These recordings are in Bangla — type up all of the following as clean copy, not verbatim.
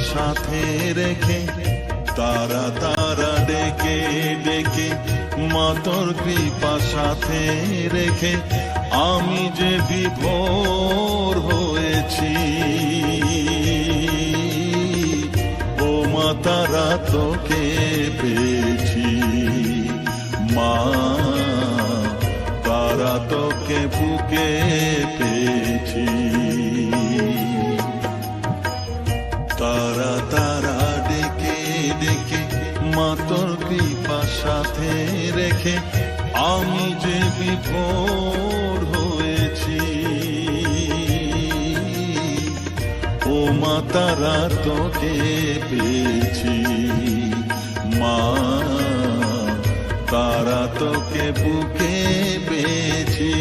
সাথে রেখে তারা তারা ডেকে ডেকে মা তোর কৃপা সাথে রেখে আমি যে বিভোর হয়েছি। ও মা তারা তোকে পেয়েছি, মা তারা তোকে বুকে পেয়েছি। তারা তারা ডেকে ডেকে মা তোর কৃপা সাথে রেখে আমি যে বিভোর হয়েছি। ও মা তারা তোকে পেয়েছি, মা তারা তোকে বুকে পেয়েছি।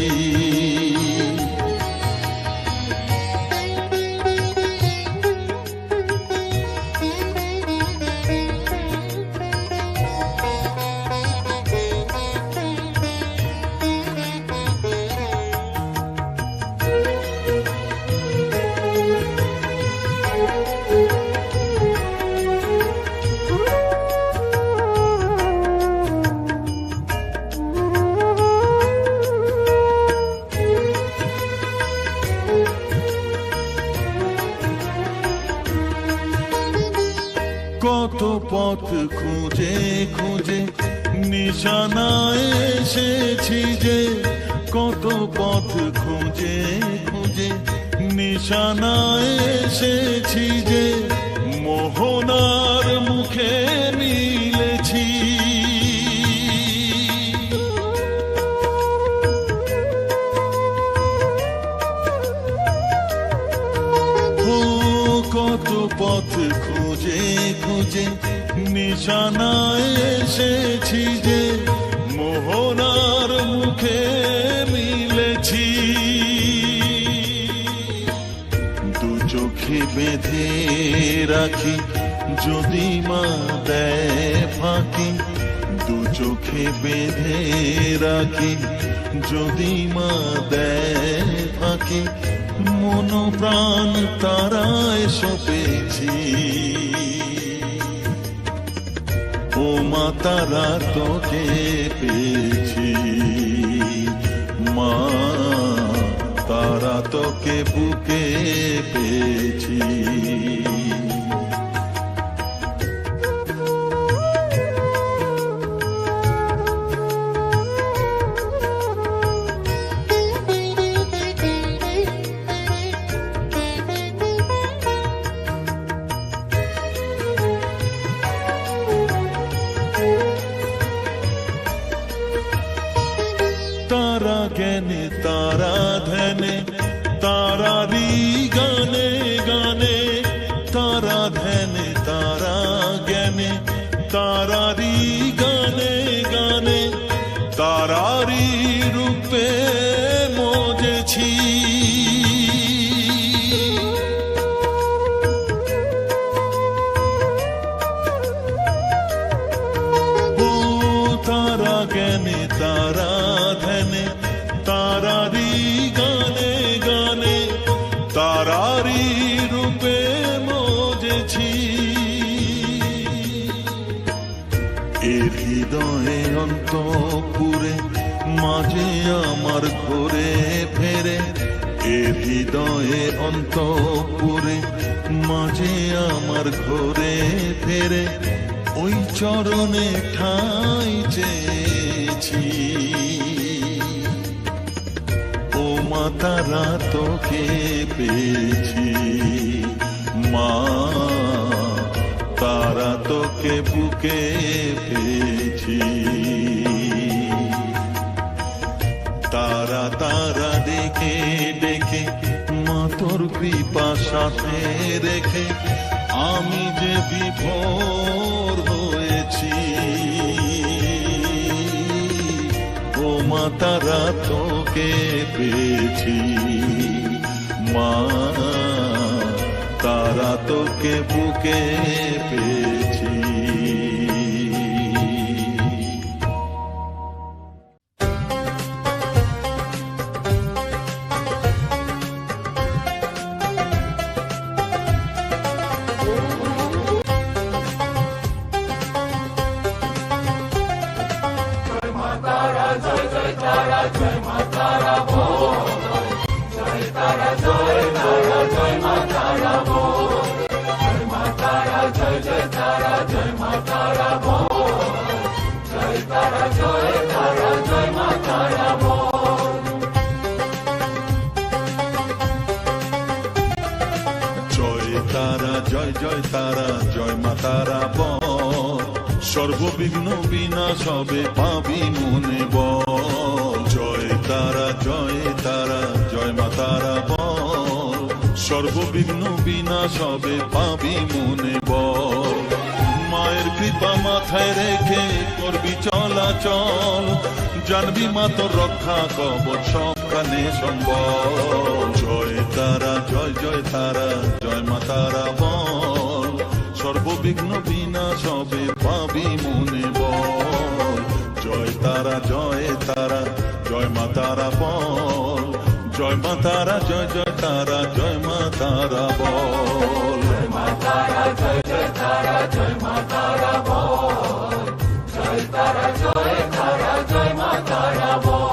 কত পথ খুঁজে খুঁজে নিশানায় এসেছি যে, কত পথ খুঁজে খুঁজে নিশানায় এসেছি যে, মোহনার মুখে মিলেছি। কত পথ খুঁজে খুঁজে নিশানায় এসেছি যে, মোহনার মুখে মিলেছি। দু চোখে বেঁধে রাখি যদি মা দেয় ফাঁকি, দু চোখে বেঁধে রাখি যদি মা দেয় ফাঁকি, মন প্রাণ তারায় সপেছি। ও মা তারা তোকে পেয়েছি, মা তারা তোকে বুকে পেয়েছি। তারা জ্ঞানে তারা ধ্যানে তারারি গানে গানে, তারা ধ্যানে তারা জ্ঞানে তারারি গানে গানে, তারারি রূপে মজেছি। ও তারা জ্ঞানে তারা ধ্যানে তারারি গানে গানে, তারারি রূপে মজেছি। এর হৃদয়ে অন্তপুরে মাঝে আমার ঘরে ফেরে, এর হৃদয়ে অন্তপুরে মাঝে আমার ঘরে ফেরে, ওই চরণে ঠাঁই চেয়েছি। ও মা তারা তোকে পেয়েছি, মা তারা তোকে বুকে পেয়েছি। তারা তারা ডেকে ডেকে মা তোর কৃপা সাথে রেখে আমি যে বিভোর হয়েছি। ও মা তারা তোকে পেয়েছি, মা তারা তোকে বুকে পেয়েছি। মা তারা বল, সর্ববিঘ্ন বিনাশ হবে পাবি মনে বল। জয় তারা জয় তারা জয় মা তারা বল, সর্ববিঘ্ন বিনাশ হবে পাবি মনে বল। মায়ের কৃপা মাথায় রেখে করবি চলাচল, জানবি মা তোর রক্ষা কবচ সবখানে সম্বল। জয় তারা জয় জয় তারা জয় মা তারা বল, সর্ববিঘ্ন বিনাশ হবে পাবি মনে বল। জয় তারা জয় তারা জয় মা তারা বল, জয় মা তারা জয় জয় তারা জয় মা তারা বল। জয় মা তারা জয় জয় তারা জয় মা তারা বল, জয় তারা জয় তারা জয় মা তারা বল।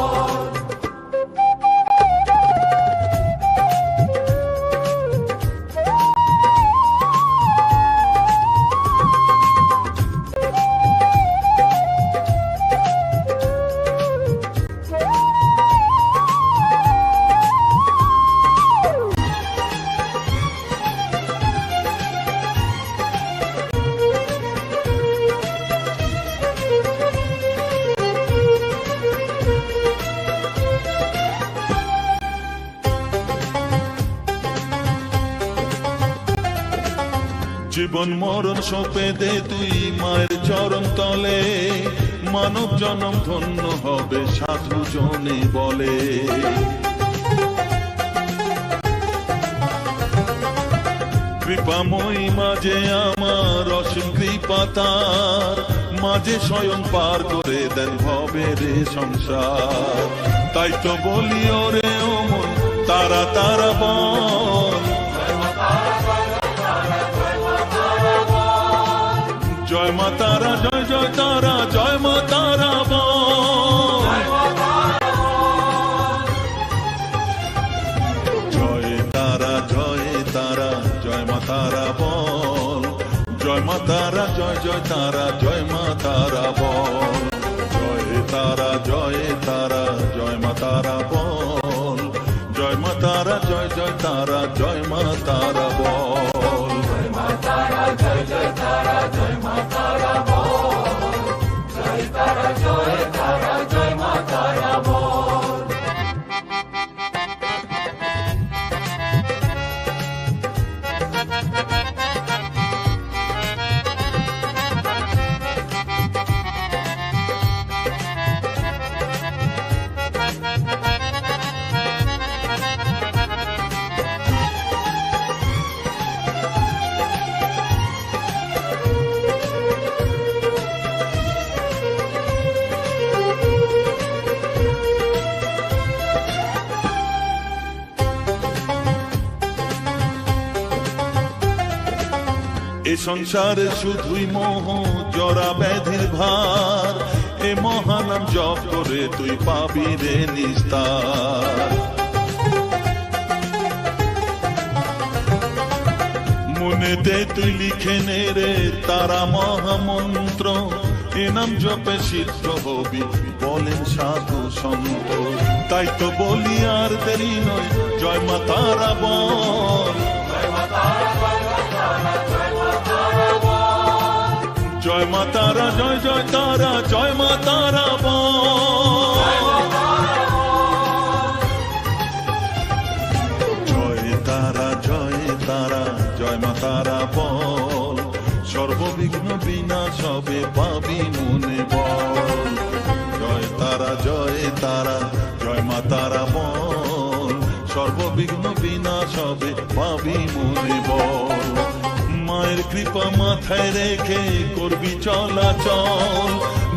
জীবন মরণ সঁপে দে তুই মায়ের চরণ তলে, মানব জনম ধন্য হবে সাধু জনে বলে। কৃপাময়ী মাঝে আমার অসীম কৃপা তার, মাঝে স্বয়ং পার করে দেন ভবের সংসার। তাই তো বলি ওরে ও মন তারা তারা বল, জয় মা তারা জয় জয় তারা জয় মা তারা বল। জয় তারা জয় তারা জয় মা তারা বল, জয় মা তারা জয় জয় তারা জয় মা তারা বল। জয় তারা জয় তারা জয় মা তারা বল, জয় মা তারা জয় জয় তারা জয় মা তারা বল। জয় মা তারা জয় জয় তারা জয় মা তারা বল, জয় তারা জয় তারা জয় মা তারা বল। এ সংসারে শুধুই মোহ জরা ব্যাধির ভার, এ মহানাম জপ করে তুই পাবি রে নিস্তার। মনেতে তুই লিখে নে রে তারা মহামন্ত্র, এ নাম জপে সিদ্ধ হবি বলেন সাধু সন্ত। তাই তো বলি আর দেরি নয় জয় মা তারা বল, জয় মা তারা জয় জয় তারা জয় মা তারা বল। জয় তারা জয় তারা জয় মা তারা বল, সর্ববিঘ্ন বিনাশ হবে পাবি মনে বল। জয় তারা জয় তারা জয় মা তারা বল, সর্ববিঘ্ন বিনাশ হবে পাবি মনে বল। মায়ের কৃপা মাথায় রেখে করবি চলাচল,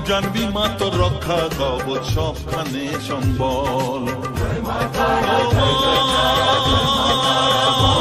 জানবি মা তোর রক্ষা কবচ সবখানে সম্বল। জয় মা তারা জয় জয় তারা জয় মা তারা বল।